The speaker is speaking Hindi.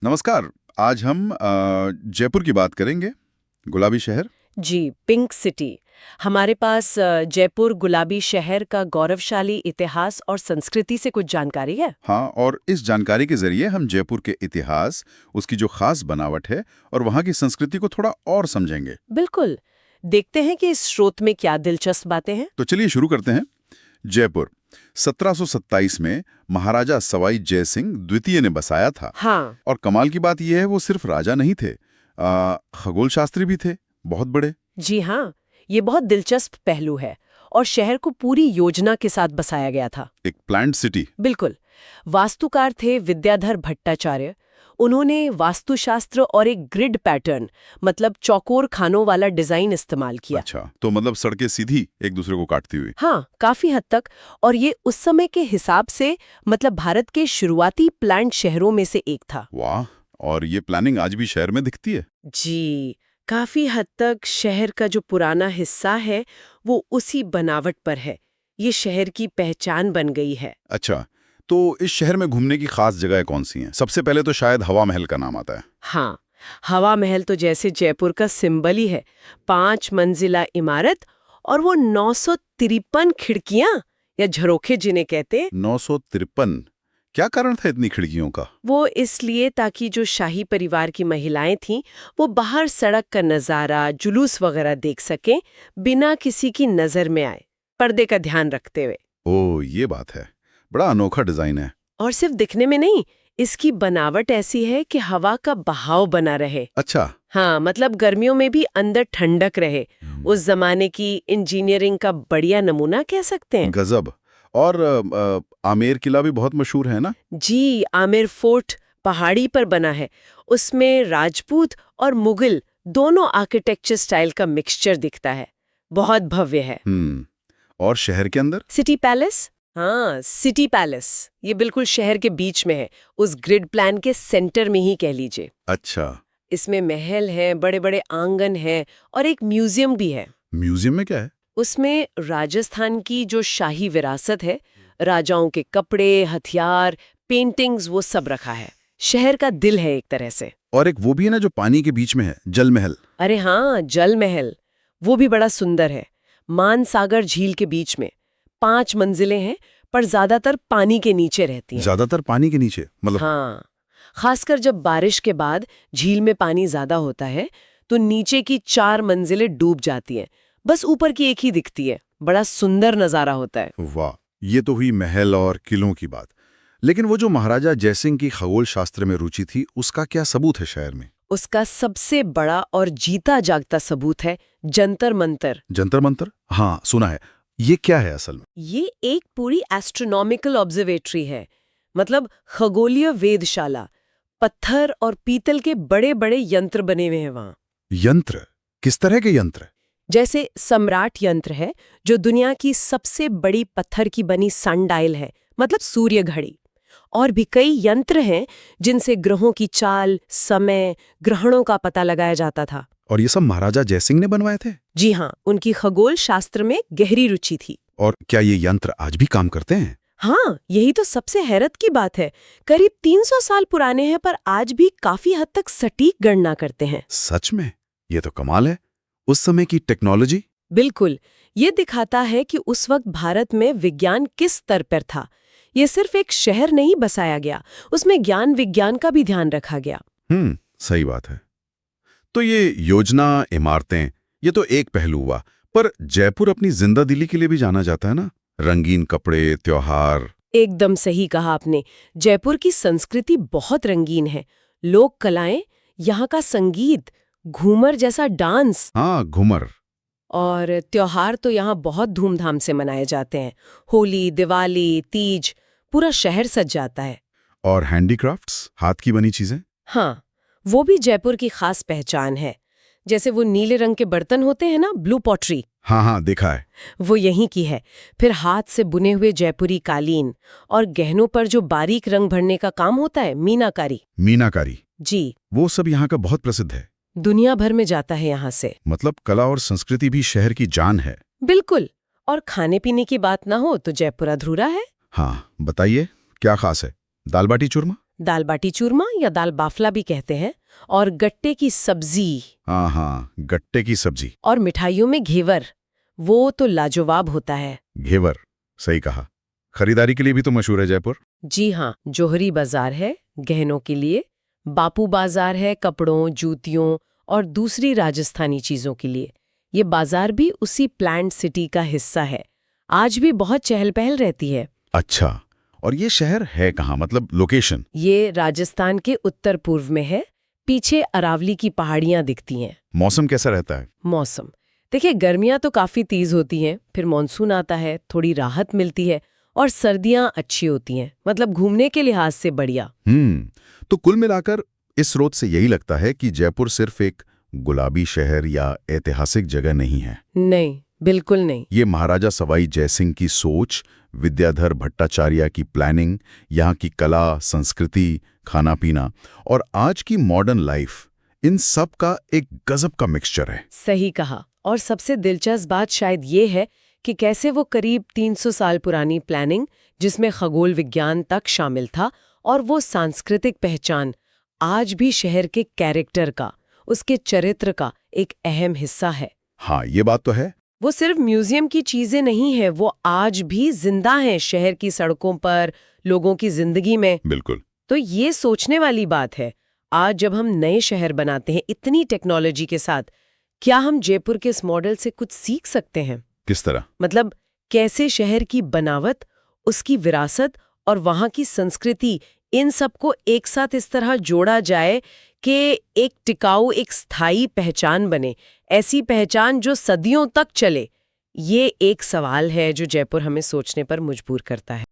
नमस्कार। आज हम जयपुर की बात करेंगे। गुलाबी शहर। जी, पिंक सिटी। हमारे पास जयपुर गुलाबी शहर का गौरवशाली इतिहास और संस्कृति से कुछ जानकारी है। हाँ, और इस जानकारी के जरिए हम जयपुर के इतिहास, उसकी जो खास बनावट है और वहाँ की संस्कृति को थोड़ा और समझेंगे। बिल्कुल। देखते हैं कि इस स्रोत में क्या दिलचस्प बातें हैं। तो चलिए शुरू करते हैं। जयपुर 1727 में महाराजा सवाई जय सिंह द्वितीय ने बसाया था। हाँ। और कमाल की बात यह है, वो सिर्फ राजा नहीं थे, खगोल शास्त्री भी थे, बहुत बड़े। जी हाँ, ये बहुत दिलचस्प पहलू है। और शहर को पूरी योजना के साथ बसाया गया था। एक प्लान्ड सिटी। बिल्कुल। वास्तुकार थे विद्याधर भट्टाचार्य। उन्होंने वास्तुशास्त्र और एक ग्रिड पैटर्न, मतलब चौकोर खानों वाला डिजाइन इस्तेमाल किया। अच्छा, तो मतलब सड़कें सीधी एक दूसरे को काटती हुई। हाँ, काफी हद तक। और ये उस समय के हिसाब से मतलब भारत के शुरुआती प्लान्ड शहरों में से एक था। वाह। और ये प्लानिंग आज भी शहर में दिखती है। जी, काफी हद तक शहर का जो पुराना हिस्सा है वो उसी बनावट पर है। ये शहर की पहचान बन गई है। अच्छा, तो इस शहर में घूमने की खास जगह कौन सी हैं? सबसे पहले तो शायद हवा महल का नाम आता है। हाँ, हवा महल तो जैसे जयपुर का सिंबल ही है। 5 मंजिला इमारत और वो 953 खिड़कियां या झरोखे जिन्हें कहते हैं। 953। क्या कारण था इतनी खिड़कियों का? वो इसलिए ताकि जो शाही परिवार की महिलाएं थीं वो बाहर सड़क का नज़ारा, जुलूस वगैरह देख सकें बिना किसी की नज़र में आए, पर्दे का ध्यान रखते हुए। ओह, ये बात है। बड़ा अनोखा डिजाइन है। और सिर्फ दिखने में नहीं, इसकी बनावट ऐसी है कि हवा का बहाव बना रहे। अच्छा। हाँ, मतलब गर्मियों में भी अंदर ठंडक रहे। उस जमाने की इंजीनियरिंग का बढ़िया नमूना कह सकते हैं। गजब। और आमेर किला भी बहुत मशहूर है ना? जी, आमेर फोर्ट पहाड़ी पर बना है। उसमें राजपूत और मुगल दोनों आर्किटेक्चर स्टाइल का मिक्सचर दिखता है। बहुत भव्य है। और शहर के अंदर? City palace. हाँ, सिटी पैलेस ये बिल्कुल शहर के बीच में है, उस ग्रिड प्लान के सेंटर में ही कह लीजिए। अच्छा। इसमें महल है, बड़े बड़े आंगन है और एक म्यूजियम भी है। म्यूजियम में क्या है? उसमें राजस्थान की जो शाही विरासत है, राजाओं के कपड़े, हथियार, पेंटिंग्स, वो सब रखा है। शहर का दिल है एक तरह से। और एक वो भी है ना जो पानी के बीच में है, जल महल। अरे हाँ, जल महल। वो भी बड़ा सुंदर है, मानसागर झील के बीच में। 5 मंजिलें हैं पर ज्यादातर पानी के नीचे रहती हैं। ज्यादातर पानी के नीचे मतलब? हाँ, खासकर जब बारिश के बाद झील में पानी ज्यादा होता है तो नीचे की 4 मंजिलें डूब जाती हैं, बस ऊपर की एक ही दिखती है। बड़ा सुंदर नजारा होता है। वाह, ये तो हुई महल और किलों की बात। लेकिन वो जो महाराजा जयसिंह की खगोल शास्त्र में रुचि थी, उसका क्या सबूत है शहर में? उसका सबसे बड़ा और जीता जागता सबूत है जंतर मंतर। जंतर मंतर? हाँ, सुना है। ये क्या है असल में? ये एक पूरी एस्ट्रोनॉमिकल ऑब्जर्वेटरी है, मतलब खगोलीय वेधशाला। पत्थर और पीतल के बड़े बड़े यंत्र बने हुए हैं वहां। यंत्र? किस तरह के यंत्र? जैसे सम्राट यंत्र है जो दुनिया की सबसे बड़ी पत्थर की बनी सनडायल है, मतलब सूर्य घड़ी। और भी कई यंत्र हैं जिनसे ग्रहों की चाल, समय, ग्रहणों का पता लगाया जाता था। और ये सब महाराजा जयसिंह ने बनवाए थे? जी हाँ, उनकी खगोल शास्त्र में गहरी रुचि थी। और क्या ये यंत्र आज भी काम करते हैं? हाँ, यही तो सबसे हैरत की बात है। करीब 300 साल पुराने हैं पर आज भी काफी हद तक सटीक गणना करते हैं। सच में? ये तो कमाल है। उस समय की टेक्नोलॉजी। बिल्कुल। ये दिखाता है कि उस वक्त भारत में विज्ञान किस स्तर पर था। ये सिर्फ एक शहर नहीं बसाया गया, उसमें ज्ञान विज्ञान का भी ध्यान रखा गया। सही बात है। तो ये योजना, इमारतें, ये तो एक पहलू हुआ, पर जयपुर अपनी जिंदा दिली के लिए भी जाना जाता है ना? रंगीन कपड़े, त्योहार। एकदम सही कहा आपने। जयपुर की संस्कृति बहुत रंगीन है। लोक कलाएं, यहाँ का संगीत, घूमर जैसा डांस। हाँ, घूमर। और त्योहार तो यहाँ बहुत धूमधाम से मनाए जाते हैं। होली, दिवाली, तीज, पूरा शहर सज जाता है। और हैंडीक्राफ्ट्स, हाथ की बनी चीजें। हाँ, वो भी जयपुर की खास पहचान है। जैसे वो नीले रंग के बर्तन होते हैं ना, ब्लू पॉटरी। हाँ हाँ, देखा है। वो यहीं की है। फिर हाथ से बुने हुए जयपुरी कालीन और गहनों पर जो बारीक रंग भरने का काम होता है, मीनाकारी। मीनाकारी। जी, वो सब यहाँ का बहुत प्रसिद्ध है। दुनिया भर में जाता है यहाँ से। मतलब कला और संस्कृति भी शहर की जान है। बिल्कुल। और खाने पीने की बात ना हो तो जयपुर अधूरा है। हाँ, बताइए क्या खास है? दाल बाटी चूरमा? दाल बाटी चूरमा या दाल बाफला भी कहते हैं, और गट्टे की सब्जी हाँ, गट्टे की सब्जी। और मिठाइयों में घेवर, वो तो लाजवाब होता है। घेवर, सही कहा। खरीदारी के लिए भी तो मशहूर है जयपुर। जी हाँ, जोहरी बाजार है गहनों के लिए, बापू बाजार है कपड़ों, जूतियों और दूसरी राजस्थानी चीजों के लिए। ये बाजार भी उसी प्लान्ड सिटी का हिस्सा है। आज भी बहुत चहल पहल रहती है। अच्छा, और ये शहर है कहाँ, मतलब लोकेशन? ये राजस्थान के उत्तर पूर्व में है। पीछे अरावली की पहाड़ियां दिखती हैं। मौसम कैसा रहता है? मौसम देखिए, गर्मियां तो काफी तेज होती हैं, फिर मॉनसून आता है, थोड़ी राहत मिलती है, और सर्दियां अच्छी होती हैं, मतलब घूमने के लिहाज से बढ़िया। तो कुल मिलाकर इस स्रोत से यही लगता है कि जयपुर सिर्फ एक गुलाबी शहर या ऐतिहासिक जगह नहीं है। नहीं, बिल्कुल नहीं। ये महाराजा सवाई जयसिंह की सोच, विद्याधर भट्टाचार्य की प्लानिंग, यहाँ की कला, संस्कृति, खाना पीना और आज की मॉडर्न लाइफ, इन सब का एक गजब का मिक्सचर है। सही कहा। और सबसे दिलचस्प बात शायद ये है कि कैसे वो करीब 300 साल पुरानी प्लानिंग, जिसमें खगोल विज्ञान तक शामिल था, और वो सांस्कृतिक पहचान आज भी शहर के कैरेक्टर का, उसके चरित्र का एक अहम हिस्सा है। हाँ, ये बात तो है। वो सिर्फ म्यूजियम की चीजें नहीं है, वो आज भी जिंदा हैं शहर की सड़कों पर, लोगों की जिंदगी में। बिल्कुल। तो ये सोचने वाली बात है, आज जब हम नए शहर बनाते हैं इतनी टेक्नोलॉजी के साथ, क्या हम जयपुर के इस मॉडल से कुछ सीख सकते हैं? किस तरह? मतलब कैसे शहर की बनावट, उसकी विरासत और वहाँ की संस्कृति, इन सबको एक साथ इस तरह जोड़ा जाए कि एक टिकाऊ, एक स्थायी पहचान बने, ऐसी पहचान जो सदियों तक चले। ये एक सवाल है जो जयपुर हमें सोचने पर मजबूर करता है।